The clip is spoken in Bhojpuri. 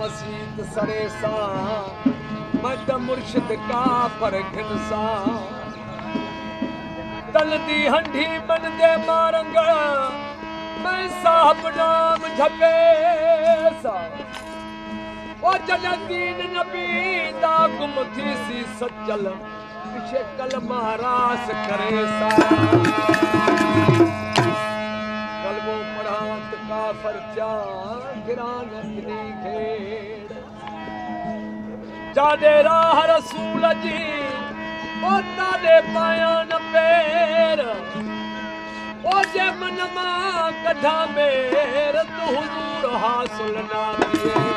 मसीत सरे सा मत मुर्शिद का परखन सा तल दी हंडी मन दे मारंग मैं साहब नाम झके सा ओ जल दीन नबी दा गुम थी सी सचल पिछे कलमा रास करे सा कलमो पढ़ात काफर चा गिरान अपनी खेड़ जादे राह रसूल जी ओ ताले पाया न पैर ओ जे मन मा कढा मेर तू हुजूर हासिल ना किए